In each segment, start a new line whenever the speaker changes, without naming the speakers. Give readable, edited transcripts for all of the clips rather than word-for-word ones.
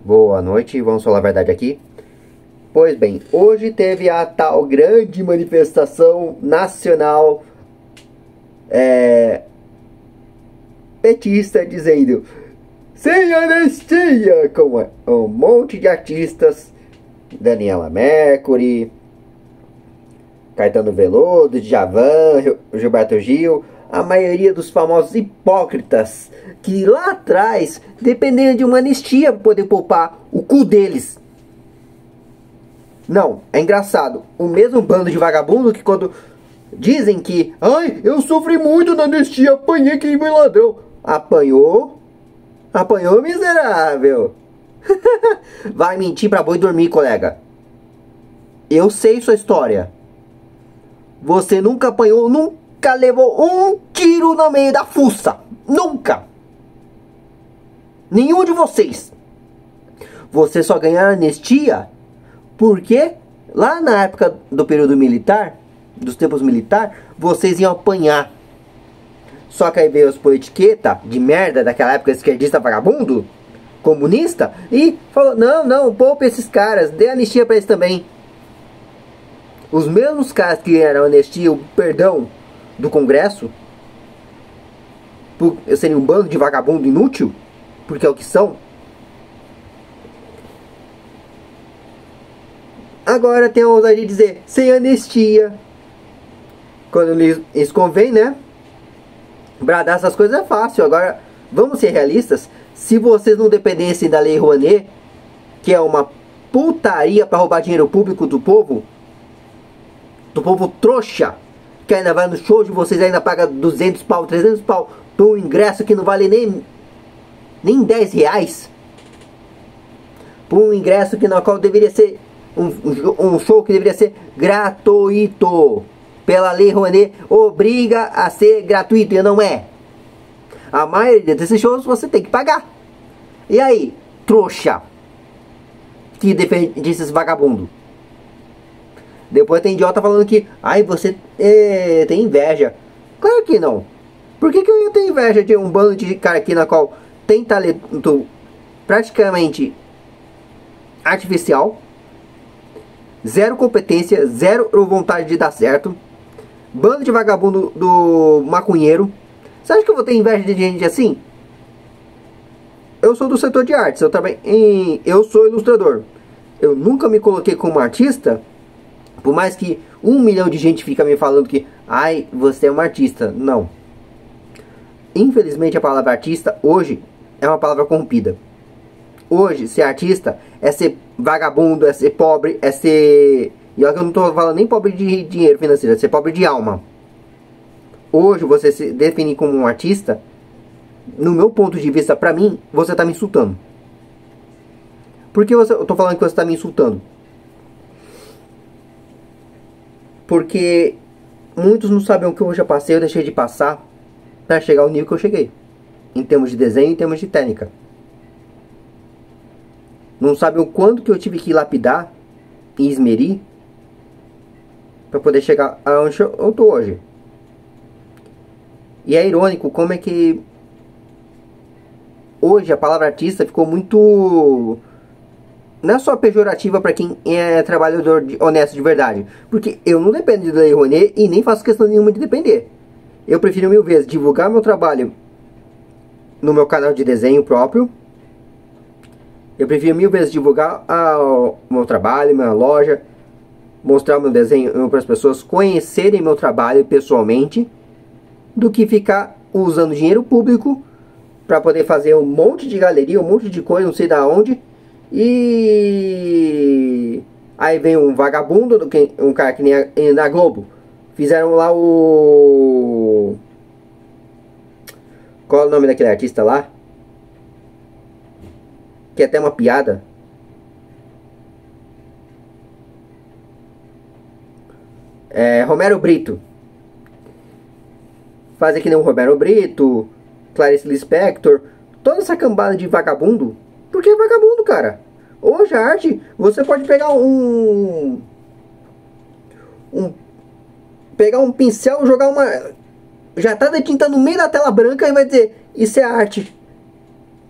Boa noite, vamos falar a verdade aqui. Pois bem, hoje teve a tal grande manifestação nacional petista dizendo sem anistia, com um monte de artistas, Daniela Mercury, Caetano Veloso, Djavan, Gilberto Gil, a maioria dos famosos hipócritas que lá atrás dependiam de uma anistia para poder poupar o cu deles. Não, é engraçado, o mesmo bando de vagabundo que quando dizem que ai, eu sofri muito na anistia, apanhei quem foi ladrão. Apanhou miserável. Vai mentir pra boi dormir, colega. Eu sei sua história. Você nunca apanhou, nunca levou um tiro no meio da fuça. Nunca. Nenhum de vocês. Você só ganhou anistia porque lá na época do período militar, dos tempos militares, vocês iam apanhar. Só que aí veio os politiqueta de merda daquela época, esquerdista vagabundo, comunista, e falou, não, poupa esses caras, dê anistia pra eles também. Os mesmos caras que eram anistia, o perdão do Congresso, por serem um bando de vagabundo inútil, porque é o que são, agora tem a ousadia de dizer, sem anistia. Quando lhes convém, né? Bradar essas coisas é fácil. Agora, vamos ser realistas. Se vocês não dependessem da Lei Rouanet, que é uma putaria para roubar dinheiro público do povo trouxa, que ainda vai no show de vocês, ainda paga 200 pau, 300 pau por um ingresso que não vale nem 10 reais, por um ingresso que na qual deveria ser um show que deveria ser gratuito. Pela Lei Rouanet, obriga a ser gratuito, e não é. A maioria desses shows você tem que pagar. E aí, trouxa, que defende esses vagabundos? Depois tem idiota falando que ai, você tem inveja. Claro que não. Por que eu ia ter inveja de um bando de cara aqui na qual tem talento praticamente artificial, zero competência, zero vontade de dar certo, bando de vagabundo do maconheiro? Você acha que eu vou ter inveja de gente assim? Eu sou do setor de artes, eu sou ilustrador. Eu nunca me coloquei como artista, por mais que 1 milhão de gente fica me falando que ai, você é um artista. Não. Infelizmente a palavra artista hoje é uma palavra corrompida. Hoje ser artista é ser vagabundo, é ser pobre, é ser... E olha que eu não estou falando nem pobre de dinheiro financeiro, é ser pobre de alma. Hoje você se definir como um artista, no meu ponto de vista, pra mim, você está me insultando. Por que eu estou falando que você está me insultando? Porque muitos não sabem o que eu já passei, eu deixei de passar para chegar ao nível que eu cheguei. Em termos de desenho, em termos de técnica. Não sabem o quanto que eu tive que lapidar e esmerir para poder chegar aonde eu estou hoje. E é irônico como é que hoje a palavra artista ficou muito... Não é só pejorativa para quem é trabalhador honesto de verdade. Porque eu não dependo da Lei Rouanet e nem faço questão nenhuma de depender. Eu prefiro 1000 vezes divulgar meu trabalho no meu canal de desenho próprio. Eu prefiro 1000 vezes divulgar o meu trabalho, minha loja, mostrar o meu desenho para as pessoas conhecerem meu trabalho pessoalmente, do que ficar usando dinheiro público para poder fazer um monte de galeria, um monte de coisa, não sei da onde. E aí vem um vagabundo, um cara que nem na Globo. Fizeram lá o... Qual é o nome daquele artista lá? Que é até uma piada. Romero Brito. Faz aqui nem o Romero Brito, Clarice Lispector, toda essa cambada de vagabundo. Porque é vagabundo, cara. Hoje a arte, você pode pegar pegar um pincel, jogar uma... Já tá de tinta no meio da tela branca e vai dizer, isso é arte.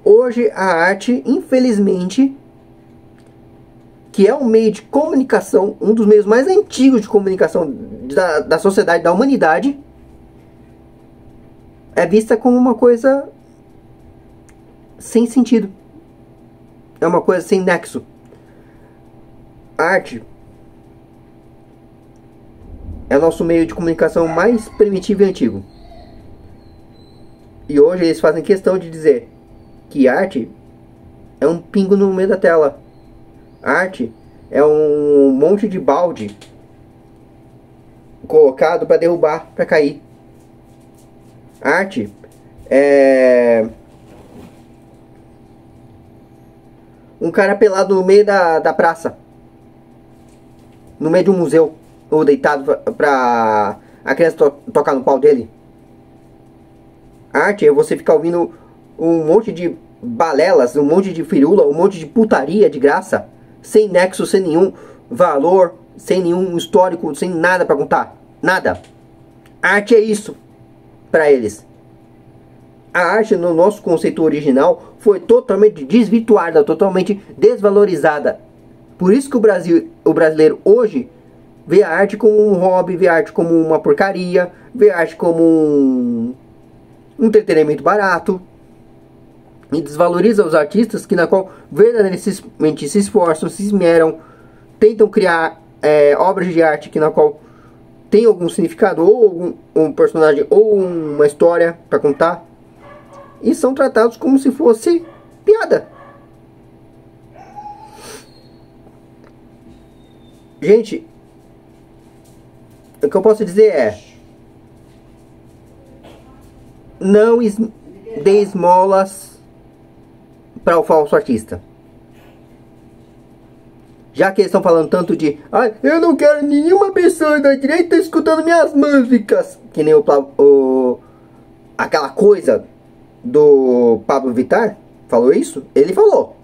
Hoje a arte, infelizmente, que é um meio de comunicação, um dos meios mais antigos de comunicação da sociedade, da humanidade, é vista como uma coisa sem sentido. É uma coisa sem nexo. A arte é o nosso meio de comunicação mais primitivo e antigo. E hoje eles fazem questão de dizer que arte é um pingo no meio da tela. Arte é um monte de balde colocado para derrubar, para cair. Arte é um cara pelado no meio da praça, no meio de um museu, ou deitado pra a criança tocar no pau dele. Arte é você ficar ouvindo um monte de balelas, um monte de firula, um monte de putaria de graça, sem nexo, sem nenhum valor, sem nenhum histórico, sem nada pra contar. Nada. Arte é isso pra eles. A arte, no nosso conceito original, foi totalmente desvirtuada, totalmente desvalorizada. Por isso que o brasileiro hoje vê a arte como um hobby, vê a arte como uma porcaria, vê a arte como um entretenimento barato, e desvaloriza os artistas que na qual verdadeiramente se esforçam, se esmeram, tentam criar obras de arte que na qual tem algum significado, ou um personagem, ou uma história para contar, e são tratados como se fosse piada. Gente, o que eu posso dizer é: não dê esmolas para o falso artista. Já que eles estão falando tanto de eu não quero nenhuma pessoa da direita escutando minhas músicas, que nem aquela coisa do Pablo Vittar falou isso, ele falou.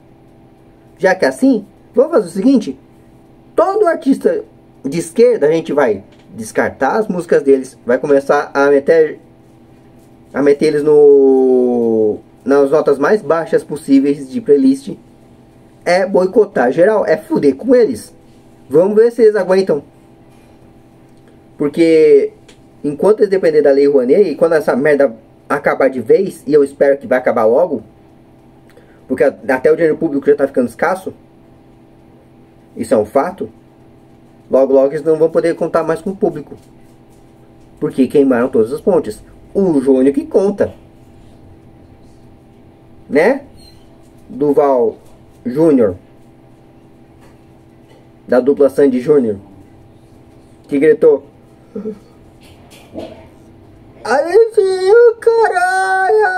Já que é assim, vamos fazer o seguinte: todo artista de esquerda a gente vai descartar as músicas deles, vai começar a meter eles nas notas mais baixas possíveis de playlist. É boicotar geral, é fuder com eles. Vamos ver se eles aguentam. Porque enquanto eles dependerem da Lei Rouanet, e quando essa merda acabar de vez, e eu espero que vai acabar logo, porque até o dinheiro público já tá ficando escasso, isso é um fato, logo logo eles não vão poder contar mais com o público, porque queimaram todas as pontes. O Júnior que conta, né? Duval Júnior, da dupla Sandy Júnior, que gritou: Alexinho, caralho!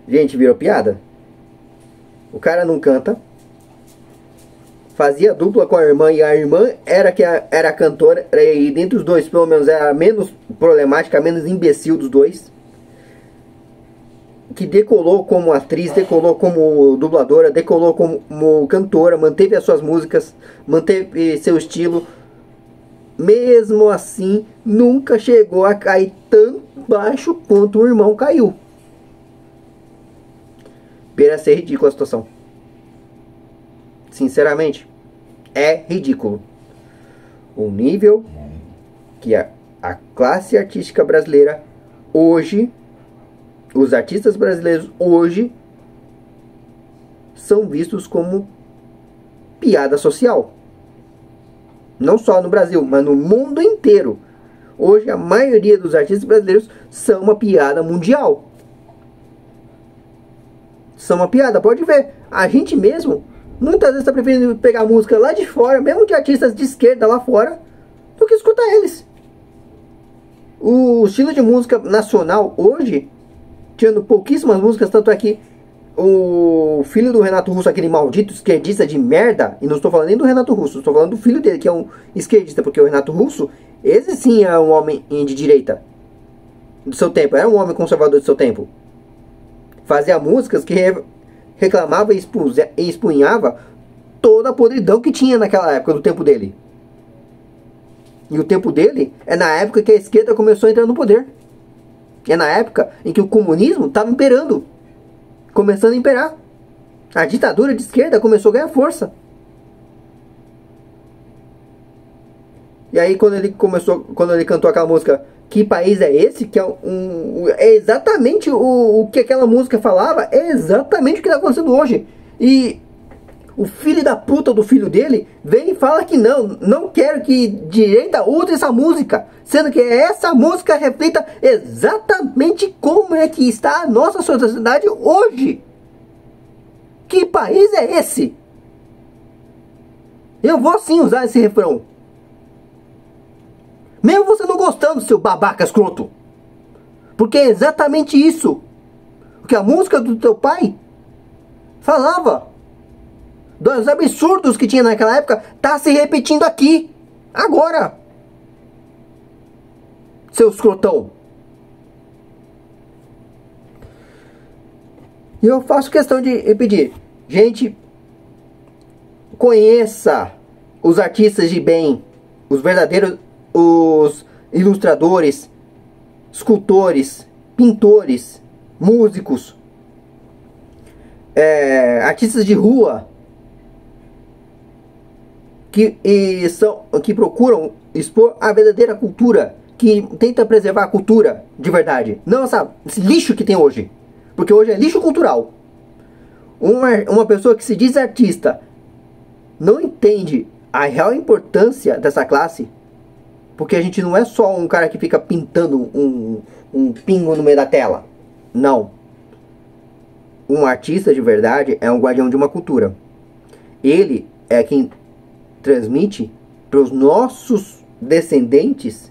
Gente, virou piada. O cara não canta, fazia dupla com a irmã, e a irmã era a cantora, e dentre os dois, pelo menos, era a menos problemática, a menos imbecil dos dois, que decolou como atriz, decolou como dubladora, decolou como cantora, manteve as suas músicas, manteve seu estilo. Mesmo assim, nunca chegou a cair tão baixo quanto o irmão caiu. Beira ser ridícula a situação. Sinceramente, é ridículo o nível que a classe artística brasileira hoje, os artistas brasileiros hoje, são vistos como piada social. Não só no Brasil, mas no mundo inteiro. Hoje a maioria dos artistas brasileiros são uma piada mundial. São uma piada, pode ver. A gente mesmo muitas vezes está preferindo pegar música lá de fora, mesmo de artistas de esquerda lá fora, do que escutar eles. O estilo de música nacional hoje, tirando pouquíssimas músicas, tanto é que o filho do Renato Russo, aquele maldito esquerdista de merda, e não estou falando nem do Renato Russo, estou falando do filho dele, que é um esquerdista, porque o Renato Russo, esse sim é um homem de direita do seu tempo, era um homem conservador do seu tempo. Fazia músicas que reclamava e expunhava toda a podridão que tinha naquela época, do tempo dele. E o tempo dele é na época que a esquerda começou a entrar no poder. É na época em que o comunismo estava imperando, começando a imperar. A ditadura de esquerda começou a ganhar força. E aí quando ele cantou aquela música Que País é Esse? Que é exatamente o que aquela música falava. É exatamente o que está acontecendo hoje. E o filho da puta do filho dele vem e fala que não quero que direita use essa música, sendo que essa música reflita exatamente como é que está a nossa sociedade hoje. Que país é esse? Eu vou sim usar esse refrão, mesmo você não gostando, seu babaca escroto, porque é exatamente isso que a música do teu pai falava. Dos absurdos que tinha naquela época, tá se repetindo aqui, agora, seu escrotão. E eu faço questão de pedir, gente, conheça os artistas de bem, os verdadeiros, os ilustradores, escultores, pintores, músicos, artistas de rua, que procuram expor a verdadeira cultura, que tenta preservar a cultura de verdade, não esse lixo que tem hoje, porque hoje é lixo cultural. Uma pessoa que se diz artista não entende a real importância dessa classe, porque a gente não é só um cara que fica pintando um pingo no meio da tela. Não. Um artista de verdade é um guardião de uma cultura. Ele é quem transmite para os nossos descendentes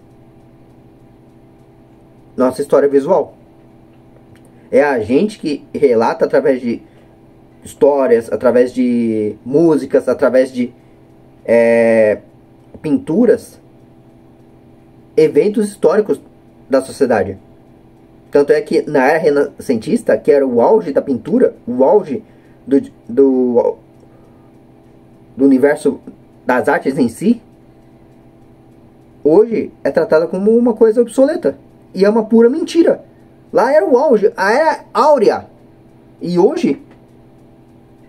nossa história visual. É a gente que relata através de histórias, através de músicas, através de pinturas, eventos históricos da sociedade. Tanto é que na era renascentista, que era o auge da pintura, o auge do universo das artes em si, hoje é tratada como uma coisa obsoleta. E é uma pura mentira. Lá era o auge, a era áurea. E hoje,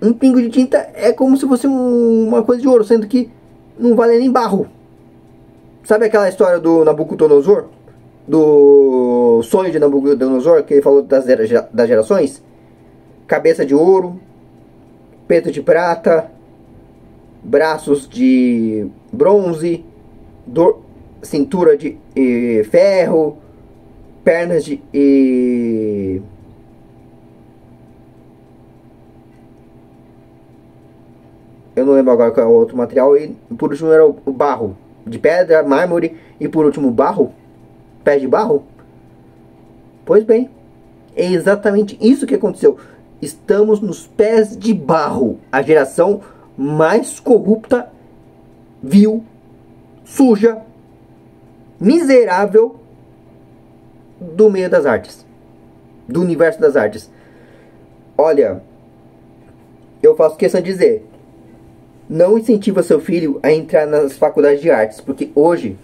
um pingo de tinta é como se fosse uma coisa de ouro, sendo que não vale nem barro. Sabe aquela história do Nabucodonosor? Do sonho de Nabucodonosor, que ele falou das gerações? Cabeça de ouro, peito de prata, braços de bronze, cintura de ferro, pernas de eu não lembro agora qual é o outro material. E por último era o barro, de pedra, mármore, e por último barro, pé de barro. Pois bem, é exatamente isso que aconteceu. Estamos nos pés de barro, a geração mais corrupta, vil, suja, miserável do meio das artes, do universo das artes. Olha, eu faço questão de dizer, não incentiva seu filho a entrar nas faculdades de artes, porque hoje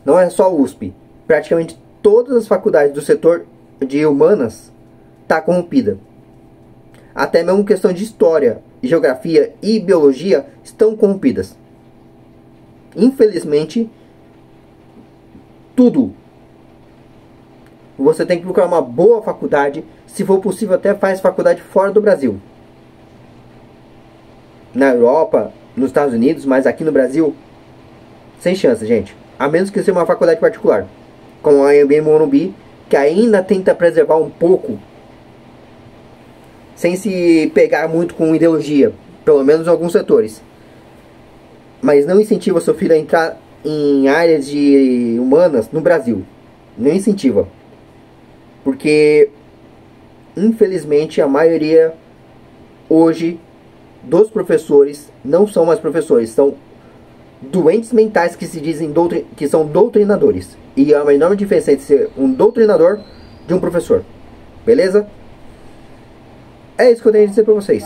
não é só a USP, praticamente todas as faculdades do setor de humanas tá corrompida. Até mesmo questão de história, geografia e biologia estão corrompidas. Infelizmente, tudo. Você tem que procurar uma boa faculdade. Se for possível, até faz faculdade fora do Brasil. Na Europa, nos Estados Unidos, mas aqui no Brasil, sem chance, gente. A menos que seja uma faculdade particular, como a AMB Morumbi, que ainda tenta preservar um pouco, sem se pegar muito com ideologia, pelo menos em alguns setores. Mas não incentiva seu filho a entrar em áreas de humanas no Brasil. Não incentiva. Porque, infelizmente, a maioria hoje dos professores não são mais professores, são doentes mentais que se dizem que são doutrinadores. E há uma enorme diferença entre ser um doutrinador de um professor. Beleza? É isso que eu tenho a dizer para vocês.